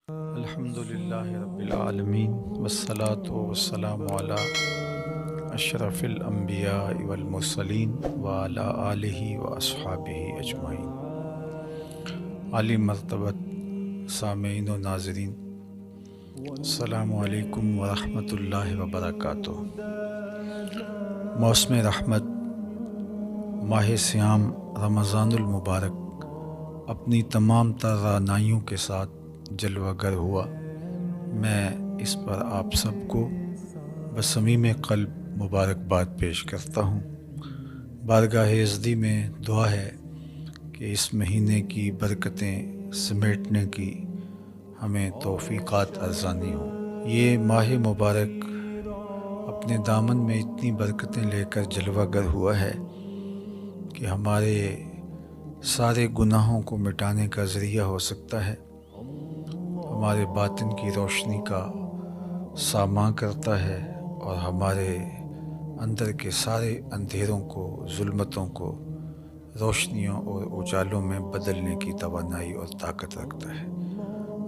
الحمدللہ رب العالمین والصلاة والسلام علی اشرف الانبیاء والمرسلین وعلی آلہ واصحابہ اجمعین۔ عالی مرتبت سامعین و ناظرین، السلام علیکم ورحمۃ اللہ وبرکاتہ۔ موسم رحمت ماہ صیام رمضان المبارک اپنی تمام تر رعنائیوں کے ساتھ جلوہ گر ہوا۔ میں اس پر آپ سب کو بصمیم قلب مبارکباد پیش کرتا ہوں۔ بارگاہ ازدی میں دعا ہے کہ اس مہینے کی برکتیں سمیٹنے کی ہمیں توفیقات ارزانی ہوں۔ یہ ماہ مبارک اپنے دامن میں اتنی برکتیں لے کر جلوہ گر ہوا ہے کہ ہمارے سارے گناہوں کو مٹانے کا ذریعہ ہو سکتا ہے، ہمارے باطن کی روشنی کا ساماں کرتا ہے اور ہمارے اندر کے سارے اندھیروں کو، ظلمتوں کو روشنیوں اور اجالوں میں بدلنے کی توانائی اور طاقت رکھتا ہے۔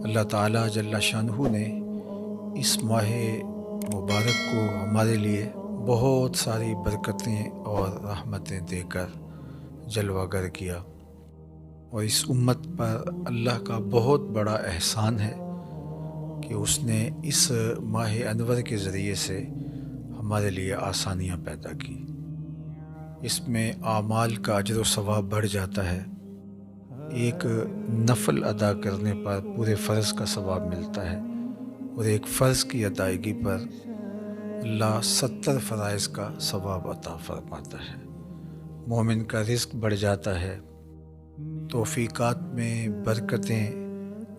اللہ تعالیٰ جل شانہ نے اس ماہ مبارک کو ہمارے لیے بہت ساری برکتیں اور رحمتیں دے کر جلوہ گر کیا، اور اس امت پر اللہ کا بہت بڑا احسان ہے کہ اس نے اس ماہ انور کے ذریعے سے ہمارے لیے آسانیاں پیدا کی۔ اس میں اعمال کا اجر و ثواب بڑھ جاتا ہے۔ ایک نفل ادا کرنے پر پورے فرض کا ثواب ملتا ہے، اور ایک فرض کی ادائیگی پر اللہ 70 فرائض کا ثواب عطا فرماتا ہے۔ مومن کا رزق بڑھ جاتا ہے، توفیقات میں برکتیں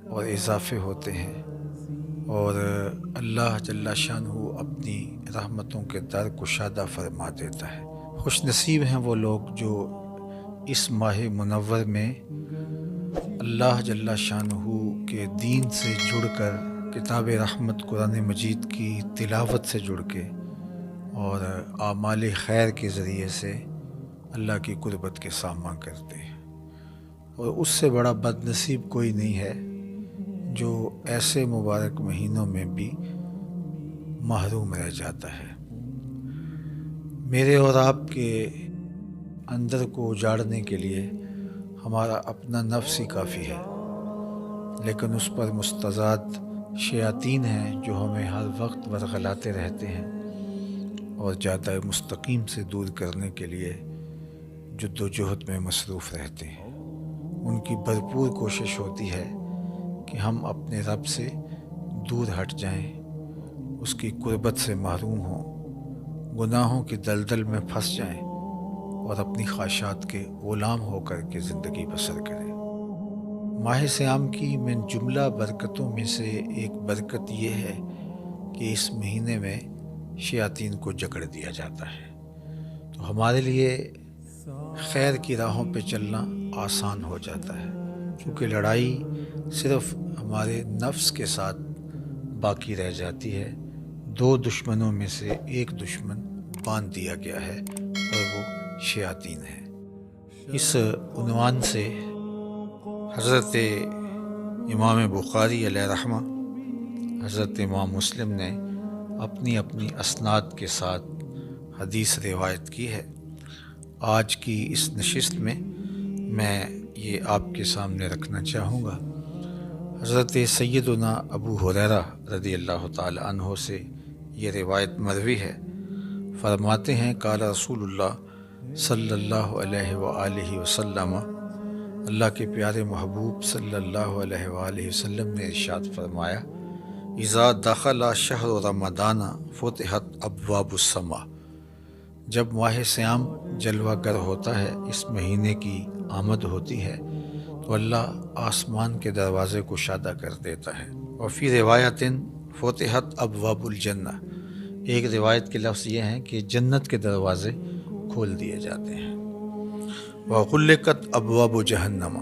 اور اضافے ہوتے ہیں، اور اللہ جل شانہ اپنی رحمتوں کے در کشادہ فرما دیتا ہے۔ خوش نصیب ہیں وہ لوگ جو اس ماہ منور میں اللہ جل شانہ کے دین سے جڑ کر، کتاب رحمت قرآن مجید کی تلاوت سے جڑ کے اور اعمال خیر کے ذریعے سے اللہ کی قربت کے ساماں کرتے ہیں۔ اور اس سے بڑا بد نصیب کوئی نہیں ہے جو ایسے مبارک مہینوں میں بھی محروم رہ جاتا ہے۔ میرے اور آپ کے اندر کو اجاڑنے کے لیے ہمارا اپنا نفس ہی کافی ہے، لیکن اس پر مستضاد شیاطین ہیں جو ہمیں ہر وقت ورغلاتے رہتے ہیں اور جادہ مستقیم سے دور کرنے کے لیے جد و جہد میں مصروف رہتے ہیں۔ ان کی بھرپور کوشش ہوتی ہے کہ ہم اپنے رب سے دور ہٹ جائیں، اس کی قربت سے محروم ہوں، گناہوں کی دلدل میں پھنس جائیں اور اپنی خواہشات کے غلام ہو کر کے زندگی بسر کریں۔ ماہ صیام کی من جملہ برکتوں میں سے ایک برکت یہ ہے کہ اس مہینے میں شیاطین کو جکڑ دیا جاتا ہے، تو ہمارے لیے خیر کی راہوں پہ چلنا آسان ہو جاتا ہے، کیونکہ لڑائی صرف ہمارے نفس کے ساتھ باقی رہ جاتی ہے۔ دو دشمنوں میں سے ایک دشمن باندھ دیا گیا ہے اور وہ شیاطین ہے۔ اس عنوان سے حضرت امام بخاری علیہ رحمہ، حضرت امام مسلم نے اپنی اپنی اسناد کے ساتھ حدیث روایت کی ہے۔ آج کی اس نشست میں یہ آپ کے سامنے رکھنا چاہوں گا۔ حضرت سیدنا ابو ہریرہ رضی اللہ تعالی عنہ سے یہ روایت مروی ہے۔ فرماتے ہیں قال رسول اللہ صلی اللہ علیہ وآلہ وسلم، اللہ کے پیارے محبوب صلی اللہ علیہ وآلہ وسلم نے ارشاد فرمایا، اذا دخل شہر رمضان فتحت ابواب السماء، جب ماہ صیام جلوہ گر ہوتا ہے، اس مہینے کی آمد ہوتی ہے، تو اللہ آسمان کے دروازے کشادہ کر دیتا ہے۔ اور فی روایت فتحت ابواب الجنہ، ایک روایت کے لفظ یہ ہیں کہ جنت کے دروازے کھول دیے جاتے ہیں۔ وغلقت ابواب جہنم،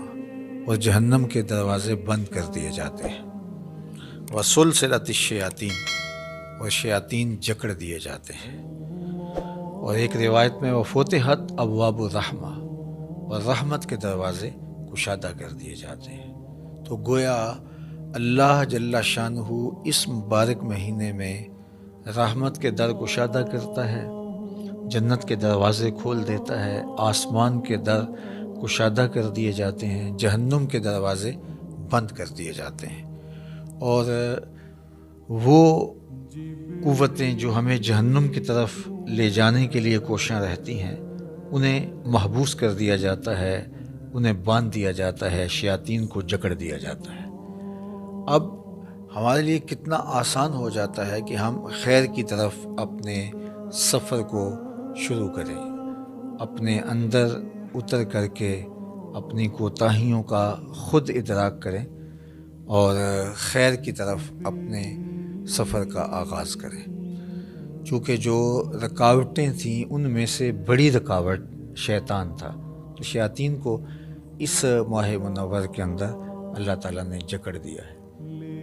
اور جہنم کے دروازے بند کر دیے جاتے ہیں۔ وسلسلت الشیاطین، اور شیاطین جکڑ دیے جاتے ہیں۔ اور ایک روایت میں وفتحت ابواب الرحمہ، اور رحمت کے دروازے کشادہ کر دیے جاتے ہیں۔ تو گویا اللہ جل شانہ اس مبارک مہینے میں رحمت کے در کشادہ کرتا ہے، جنت کے دروازے کھول دیتا ہے، آسمان کے در کشادہ کر دیے جاتے ہیں، جہنم کے دروازے بند کر دیے جاتے ہیں، اور وہ قوتیں جو ہمیں جہنم کی طرف لے جانے کے لیے کوشاں رہتی ہیں انہیں محبوس کر دیا جاتا ہے، انہیں باندھ دیا جاتا ہے، شیاطین کو جکڑ دیا جاتا ہے۔ اب ہمارے لیے کتنا آسان ہو جاتا ہے کہ ہم خیر کی طرف اپنے سفر کو شروع کریں، اپنے اندر اتر کر کے اپنی کوتاہیوں کا خود ادراک کریں اور خیر کی طرف اپنے سفر کا آغاز کریں۔ چونکہ جو رکاوٹیں تھیں ان میں سے بڑی رکاوٹ شیطان تھا، تو شیاطین کو اس ماہ منور کے اندر اللہ تعالیٰ نے جکڑ دیا ہے۔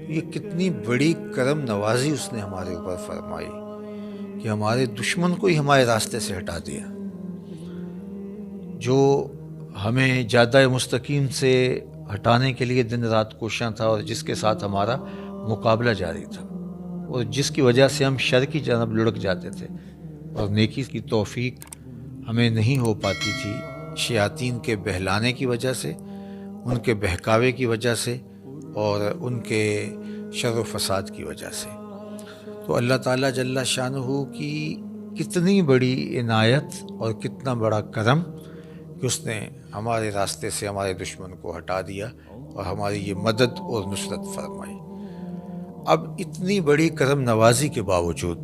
یہ کتنی بڑی کرم نوازی اس نے ہمارے اوپر فرمائی کہ ہمارے دشمن کو ہی ہمارے راستے سے ہٹا دیا، جو ہمیں جادہ مستقیم سے ہٹانے کے لیے دن رات کوشاں تھا اور جس کے ساتھ ہمارا مقابلہ جاری تھا، اور جس کی وجہ سے ہم شر کی جانب لڑک جاتے تھے اور نیکی کی توفیق ہمیں نہیں ہو پاتی تھی، شیاطین کے بہلانے کی وجہ سے، ان کے بہکاوے کی وجہ سے اور ان کے شر و فساد کی وجہ سے۔ تو اللہ تعالیٰ جل شانہ کی کتنی بڑی عنایت اور کتنا بڑا کرم کہ اس نے ہمارے راستے سے ہمارے دشمن کو ہٹا دیا اور ہماری یہ مدد اور نصرت فرمائی۔ اب اتنی بڑی کرم نوازی کے باوجود،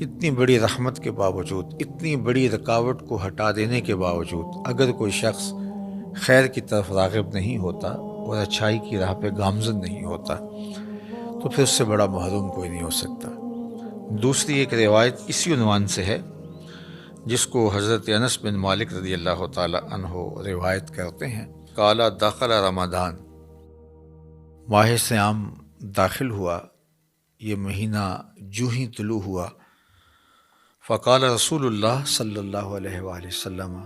اتنی بڑی رحمت کے باوجود، اتنی بڑی رکاوٹ کو ہٹا دینے کے باوجود اگر کوئی شخص خیر کی طرف راغب نہیں ہوتا اور اچھائی کی راہ پہ گامزن نہیں ہوتا تو پھر اس سے بڑا محروم کوئی نہیں ہو سکتا۔ دوسری ایک روایت اسی عنوان سے ہے جس کو حضرت انس بن مالک رضی اللہ تعالی عنہ روایت کرتے ہیں، قال دخل رمضان، ماہ صیام داخل ہوا، یہ مہینہ جو ہی طلوع ہوا، فقال رسول اللہ صلی اللہ علیہ وآلہ وسلم،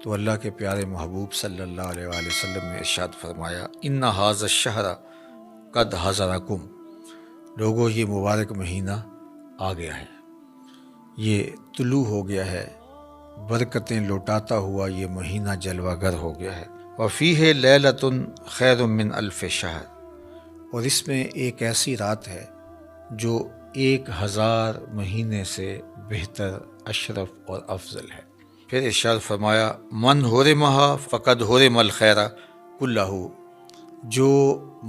تو اللہ کے پیارے محبوب صلی اللہ علیہ وآلہ وسلم نے ارشاد فرمایا، ان ھذا الشہر قد حضرکم، لوگوں یہ مبارک مہینہ آ گیا ہے، یہ طلوع ہو گیا ہے، برکتیں لوٹاتا ہوا یہ مہینہ جلوہ گر ہو گیا ہے، وفیہ لیلۃ خیر من الف شہر، اور اس میں ایک ایسی رات ہے جو 1000 مہینے سے بہتر، اشرف اور افضل ہے۔ پھر ارشاد فرمایا، من حرمھا فقد حرم الخیر کلہ، جو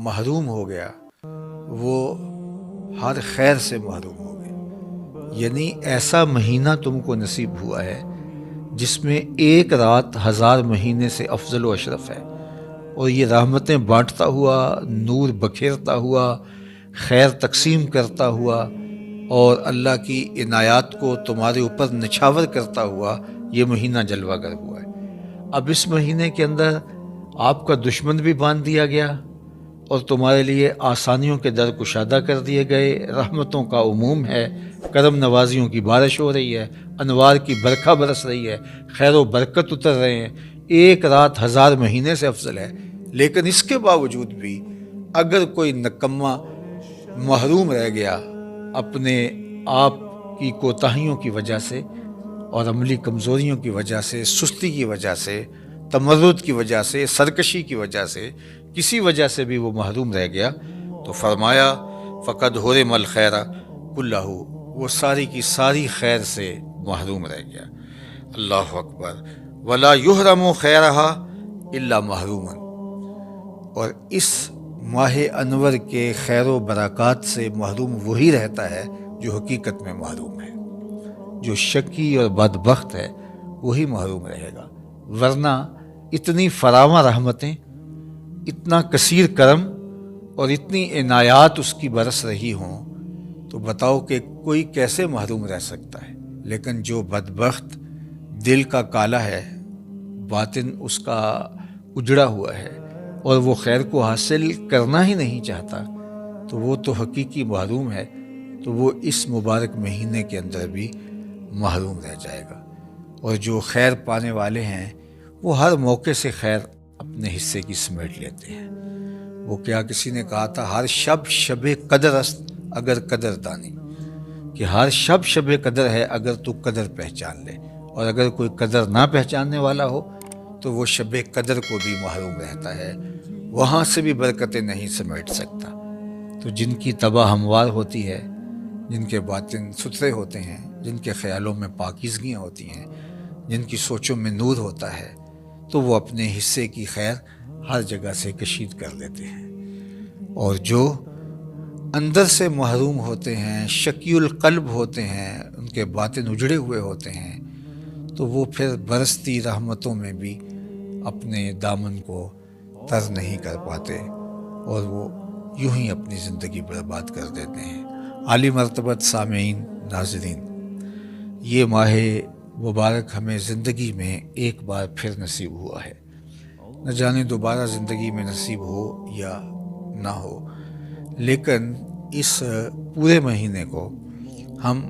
محروم ہو گیا وہ ہر خیر سے محروم ہو گیا، یعنی ایسا مہینہ تم کو نصیب ہوا ہے جس میں ایک رات 1000 مہینے سے افضل و اشرف ہے، اور یہ رحمتیں بانٹتا ہوا، نور بکھیرتا ہوا، خیر تقسیم کرتا ہوا اور اللہ کی عنایات کو تمہارے اوپر نچھاور کرتا ہوا یہ مہینہ جلوہ گر ہوا ہے۔ اب اس مہینے کے اندر آپ کا دشمن بھی باندھ دیا گیا اور تمہارے لیے آسانیوں کے در کشادہ کر دیے گئے، رحمتوں کا عموم ہے، کرم نوازیوں کی بارش ہو رہی ہے، انوار کی برکھا برس رہی ہے، خیر و برکت اتر رہے ہیں، ایک رات 1000 مہینے سے افضل ہے۔ لیکن اس کے باوجود بھی اگر کوئی نکما محروم رہ گیا اپنے آپ کی کوتاہیوں کی وجہ سے اور عملی کمزوریوں کی وجہ سے، سستی کی وجہ سے، تمرد کی وجہ سے، سرکشی کی وجہ سے، کسی وجہ سے بھی وہ محروم رہ گیا تو فرمایا فقد حرم الخیر کلہ، وہ ساری کی ساری خیر سے محروم رہ گیا۔ اللہ اکبر، ولا یحرم خیرہا الا محروم، اور اس ماہ انور کے خیر و برکات سے محروم وہی رہتا ہے جو حقیقت میں محروم ہے، جو شقی اور بدبخت ہے وہی محروم رہے گا، ورنہ اتنی فراواں رحمتیں، اتنا کثیر کرم اور اتنی عنایات اس کی برس رہی ہوں تو بتاؤ کہ کوئی کیسے محروم رہ سکتا ہے۔ لیکن جو بدبخت دل کا کالا ہے، باطن اس کا اجڑا ہوا ہے اور وہ خیر کو حاصل کرنا ہی نہیں چاہتا تو وہ تو حقیقی محروم ہے، تو وہ اس مبارک مہینے کے اندر بھی محروم رہ جائے گا۔ اور جو خیر پانے والے ہیں وہ ہر موقع سے خیر اپنے حصے کی سمیٹ لیتے ہیں، وہ کیا کسی نے کہا تھا، ہر شب شب قدر است اگر قدر دانی، کہ ہر شب شب قدر ہے اگر تو قدر پہچان لے، اور اگر کوئی قدر نہ پہچاننے والا ہو تو وہ شب قدر کو بھی محروم رہتا ہے، وہاں سے بھی برکتیں نہیں سمیٹ سکتا۔ تو جن کی طبع ہموار ہوتی ہے، جن کے باطن ستھرے ہوتے ہیں، جن کے خیالوں میں پاکیزگیاں ہوتی ہیں، جن کی سوچوں میں نور ہوتا ہے، تو وہ اپنے حصے کی خیر ہر جگہ سے کشید کر لیتے ہیں۔ اور جو اندر سے محروم ہوتے ہیں، شقی القلب ہوتے ہیں، ان کے باطن اجڑے ہوئے ہوتے ہیں، تو وہ پھر برستی رحمتوں میں بھی اپنے دامن کو تر نہیں کر پاتے، اور وہ یوں ہی اپنی زندگی برباد کر دیتے ہیں۔ عالی مرتبت سامعین، ناظرین، یہ ماہ مبارک ہمیں زندگی میں ایک بار پھر نصیب ہوا ہے، نہ جانے دوبارہ زندگی میں نصیب ہو یا نہ ہو، لیکن اس پورے مہینے کو ہم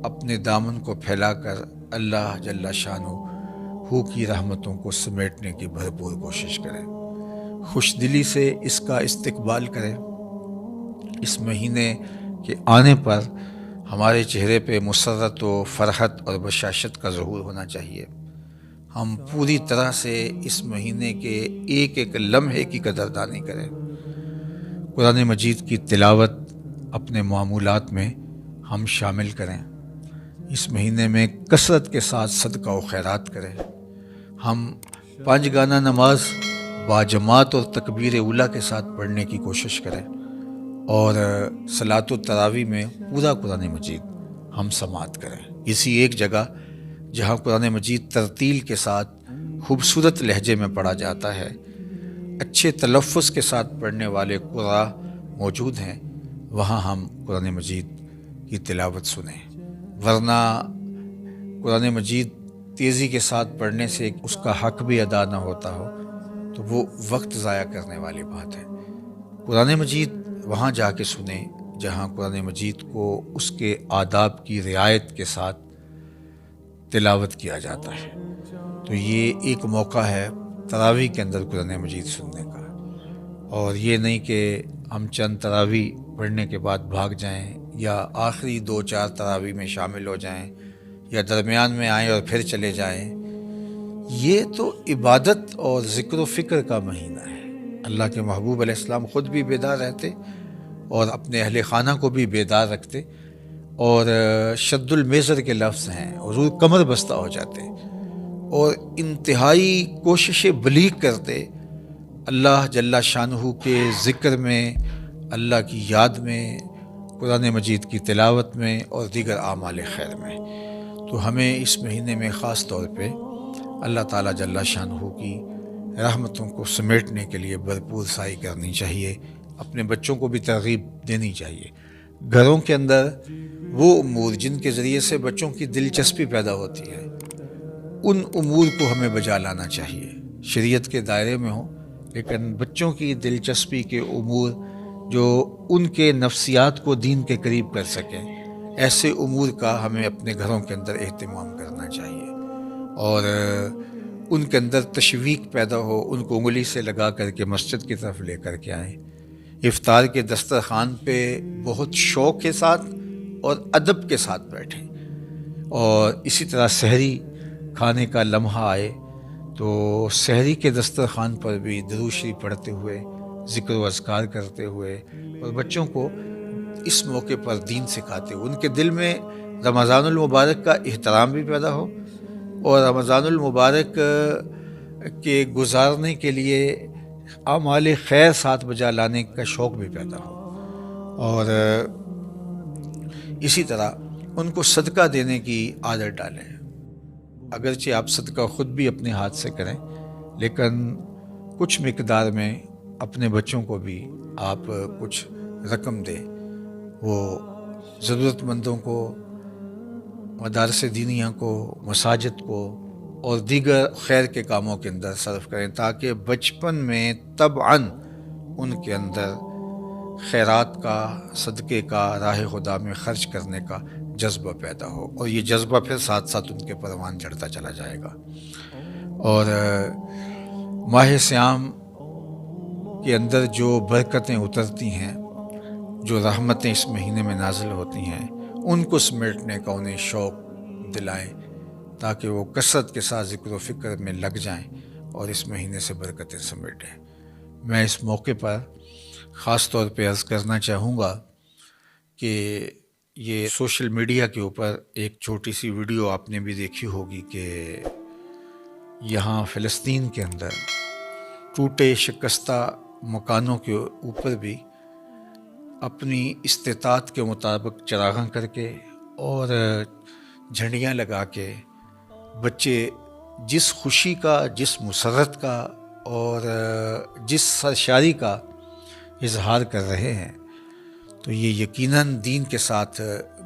اپنے دامن کو پھیلا کر اللہ جل شانہ کی رحمتوں کو سمیٹنے کی بھرپور کوشش کریں، خوش دلی سے اس کا استقبال کریں۔ اس مہینے کے آنے پر ہمارے چہرے پہ مسرت و فرحت اور بشاشت کا ظہور ہونا چاہیے۔ ہم پوری طرح سے اس مہینے کے ایک ایک لمحے کی قدردانی کریں، قرآن مجید کی تلاوت اپنے معمولات میں ہم شامل کریں، اس مہینے میں کثرت کے ساتھ صدقہ و خیرات کریں، ہم 5 گانہ نماز باجماعت اور تکبیر اولیٰ کے ساتھ پڑھنے کی کوشش کریں، اور صلاۃ التراویح میں پورا قرآن مجید ہم سماعت کریں۔ کسی ایک جگہ جہاں قرآن مجید ترتیل کے ساتھ خوبصورت لہجے میں پڑھا جاتا ہے، اچھے تلفظ کے ساتھ پڑھنے والے قراء موجود ہیں، وہاں ہم قرآن مجید کی تلاوت سنیں، ورنہ قرآن مجید تیزی کے ساتھ پڑھنے سے اس کا حق بھی ادا نہ ہوتا ہو تو وہ وقت ضائع کرنے والی بات ہے۔ قرآن مجید وہاں جا کے سنیں جہاں قرآن مجید کو اس کے آداب کی رعایت کے ساتھ تلاوت کیا جاتا ہے۔ تو یہ ایک موقع ہے تراویح کے اندر قرآن مجید سننے کا، اور یہ نہیں کہ ہم چند تراویح پڑھنے کے بعد بھاگ جائیں، یا آخری 2-4 تراویح میں شامل ہو جائیں، یا درمیان میں آئیں اور پھر چلے جائیں۔ یہ تو عبادت اور ذکر و فکر کا مہینہ ہے۔ اللہ کے محبوب علیہ السلام خود بھی بیدار رہتے اور اپنے اہل خانہ کو بھی بیدار رکھتے، اور شد المیزر کے لفظ ہیں، حضور کمر بستہ ہو جاتے اور انتہائی کوششیں بلیغ کرتے اللہ جل شانہ کے ذکر میں، اللہ کی یاد میں، قرآن مجید کی تلاوت میں اور دیگر اعمال خیر میں۔ تو ہمیں اس مہینے میں خاص طور پہ اللہ تعالیٰ جل شانہ کی رحمتوں کو سمیٹنے کے لیے بھرپور سعی کرنی چاہیے، اپنے بچوں کو بھی ترغیب دینی چاہیے۔ گھروں کے اندر وہ امور جن کے ذریعے سے بچوں کی دلچسپی پیدا ہوتی ہے، ان امور کو ہمیں بجا لانا چاہیے، شریعت کے دائرے میں ہوں، لیکن بچوں کی دلچسپی کے امور جو ان کے نفسیات کو دین کے قریب کر سکیں، ایسے امور کا ہمیں اپنے گھروں کے اندر اہتمام کرنا چاہیے، اور ان کے اندر تشویق پیدا ہو، ان کو انگلی سے لگا کر کے مسجد کی طرف لے کر کے آئیں، افطار کے دسترخوان پہ بہت شوق کے ساتھ اور ادب کے ساتھ بیٹھیں، اور اسی طرح سحری کھانے کا لمحہ آئے تو سحری کے دسترخوان پر بھی درود شریف پڑھتے ہوئے، ذکر و اذکار کرتے ہوئے، اور بچوں کو اس موقع پر دین سکھاتے ہوئے، ان کے دل میں رمضان المبارک کا احترام بھی پیدا ہو، اور رمضان المبارک کے گزارنے کے لیے اعمال خیر ساتھ بجا لانے کا شوق بھی پیدا ہو، اور اسی طرح ان کو صدقہ دینے کی عادت ڈالیں۔ اگرچہ آپ صدقہ خود بھی اپنے ہاتھ سے کریں، لیکن کچھ مقدار میں اپنے بچوں کو بھی آپ کچھ رقم دیں، وہ ضرورت مندوں کو، مدارس دینیہ کو، مساجد کو اور دیگر خیر کے کاموں کے اندر صرف کریں، تاکہ بچپن میں طبعاً ان کے اندر خیرات کا، صدقے کا، راہ خدا میں خرچ کرنے کا جذبہ پیدا ہو، اور یہ جذبہ پھر ساتھ ساتھ ان کے پروان چڑھتا چلا جائے گا۔ اور ماہ صیام کے اندر جو برکتیں اترتی ہیں، جو رحمتیں اس مہینے میں نازل ہوتی ہیں، ان کو سمیٹنے کا انہیں شوق دلائیں تاکہ وہ کثرت کے ساتھ ذکر و فکر میں لگ جائیں اور اس مہینے سے برکتیں سمیٹیں۔ میں اس موقع پر خاص طور پہ عرض کرنا چاہوں گا کہ یہ سوشل میڈیا کے اوپر ایک چھوٹی سی ویڈیو آپ نے بھی دیکھی ہوگی کہ یہاں فلسطین کے اندر ٹوٹے شکستہ مکانوں کے اوپر بھی اپنی استطاعت کے مطابق چراغاں کر کے اور جھنڈیاں لگا کے بچے جس خوشی کا، جس مسرت کا اور جس سرشاری کا اظہار کر رہے ہیں، تو یہ یقیناً دین کے ساتھ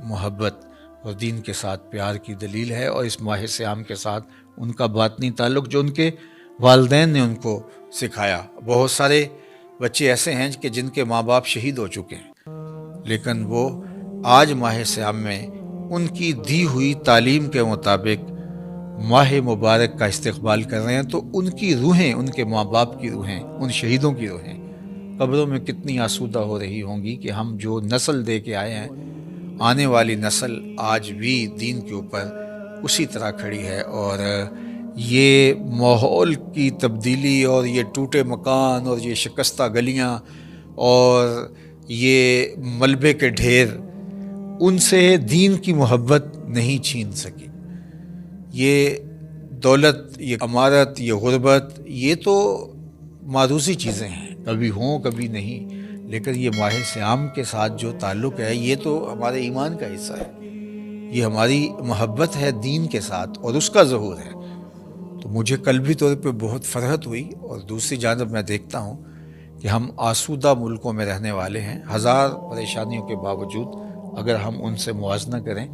محبت اور دین کے ساتھ پیار کی دلیل ہے، اور اس ماہ صیام کے ساتھ ان کا باطنی تعلق جو ان کے والدین نے ان کو سکھایا۔ بہت سارے بچے ایسے ہیں کہ جن کے ماں باپ شہید ہو چکے ہیں، لیکن وہ آج ماہ صیام میں ان کی دی ہوئی تعلیم کے مطابق ماہ مبارک کا استقبال کر رہے ہیں، تو ان کی روحیں، ان کے ماں باپ کی روحیں، ان شہیدوں کی روحیں قبروں میں کتنی آسودہ ہو رہی ہوں گی کہ ہم جو نسل دے کے آئے ہیں، آنے والی نسل آج بھی دین کے اوپر اسی طرح کھڑی ہے، اور یہ ماحول کی تبدیلی اور یہ ٹوٹے مکان اور یہ شکستہ گلیاں اور یہ ملبے کے ڈھیر ان سے دین کی محبت نہیں چھین سکی۔ یہ دولت، یہ عمارت، یہ غربت، یہ تو معروضی چیزیں ہیں، کبھی ہوں کبھی نہیں، لیکن یہ ماہ صیام کے ساتھ جو تعلق ہے یہ تو ہمارے ایمان کا حصہ ہے، یہ ہماری محبت ہے دین کے ساتھ اور اس کا ظہور ہے۔ تو مجھے قلبی طور پہ بہت فرحت ہوئی، اور دوسری جانب میں دیکھتا ہوں کہ ہم آسودہ ملکوں میں رہنے والے ہیں، ہزار پریشانیوں کے باوجود اگر ہم ان سے موازنہ کریں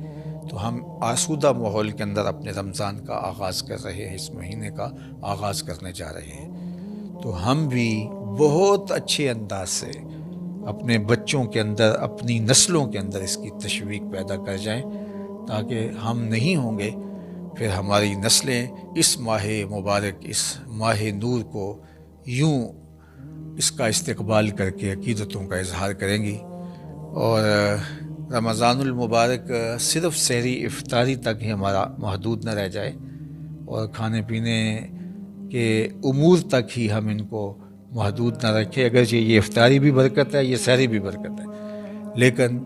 تو ہم آسودہ ماحول کے اندر اپنے رمضان کا آغاز کر رہے ہیں، اس مہینے کا آغاز کرنے جا رہے ہیں۔ تو ہم بھی بہت اچھے انداز سے اپنے بچوں کے اندر، اپنی نسلوں کے اندر اس کی تشویق پیدا کر جائیں، تاکہ ہم نہیں ہوں گے پھر ہماری نسلیں اس ماہ مبارک، اس ماہ نور کو یوں اس کا استقبال کر کے عقیدتوں کا اظہار کریں گی۔ اور رمضان المبارک صرف سحری افطاری تک ہی ہمارا محدود نہ رہ جائے، اور کھانے پینے کے امور تک ہی ہم ان کو محدود نہ رکھیں، اگرچہ یہ افطاری بھی برکت ہے، یہ سحری بھی برکت ہے، لیکن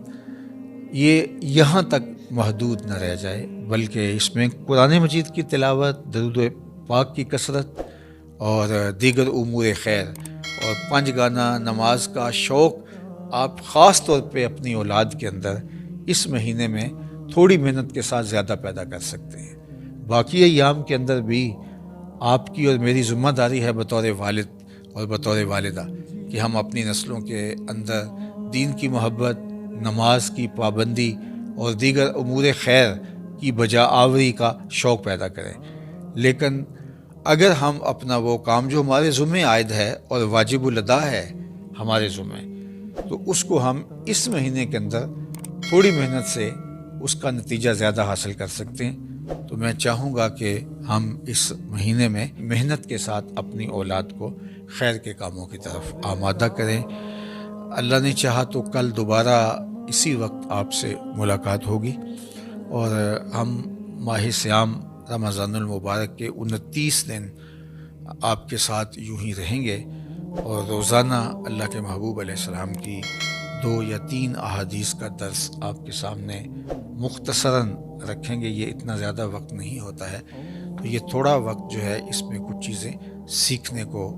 یہ یہاں تک محدود نہ رہ جائے، بلکہ اس میں قرآن مجید کی تلاوت، درود پاک کی کثرت اور دیگر امور خیر اور 5 گانا نماز کا شوق آپ خاص طور پہ اپنی اولاد کے اندر اس مہینے میں تھوڑی محنت کے ساتھ زیادہ پیدا کر سکتے ہیں۔ باقی ایام کے اندر بھی آپ کی اور میری ذمہ داری ہے بطور والد اور بطور والدہ کہ ہم اپنی نسلوں کے اندر دین کی محبت، نماز کی پابندی اور دیگر امور خیر کی بجا آوری کا شوق پیدا کریں۔ لیکن اگر ہم اپنا وہ کام جو ہمارے ذمہ عائد ہے اور واجب الادا ہے ہمارے ذمہ، تو اس کو ہم اس مہینے کے اندر تھوڑی محنت سے اس کا نتیجہ زیادہ حاصل کر سکتے ہیں۔ تو میں چاہوں گا کہ ہم اس مہینے میں محنت کے ساتھ اپنی اولاد کو خیر کے کاموں کی طرف آمادہ کریں۔ اللہ نے چاہا تو کل دوبارہ اسی وقت آپ سے ملاقات ہوگی، اور ہم ماہ صیام رمضان المبارک کے 29 دن آپ کے ساتھ یوں ہی رہیں گے، اور روزانہ اللہ کے محبوب علیہ السلام کی 2 یا 3 احادیث کا درس آپ کے سامنے مختصراً رکھیں گے۔ یہ اتنا زیادہ وقت نہیں ہوتا ہے، تو یہ تھوڑا وقت جو ہے اس میں کچھ چیزیں سیکھنے کو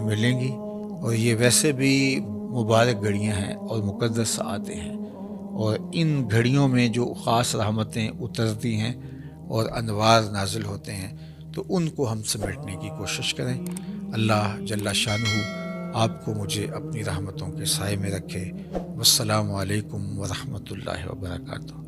ملیں گی، اور یہ ویسے بھی مبارک گھڑیاں ہیں اور مقدس ساعتیں ہیں، اور ان گھڑیوں میں جو خاص رحمتیں اترتی ہیں اور انوار نازل ہوتے ہیں، تو ان کو ہم سمیٹنے کی کوشش کریں۔ اللہ جل شانہ آپ کو مجھے اپنی رحمتوں کے سائے میں رکھے۔ والسلام علیکم ورحمۃ اللہ وبرکاتہ۔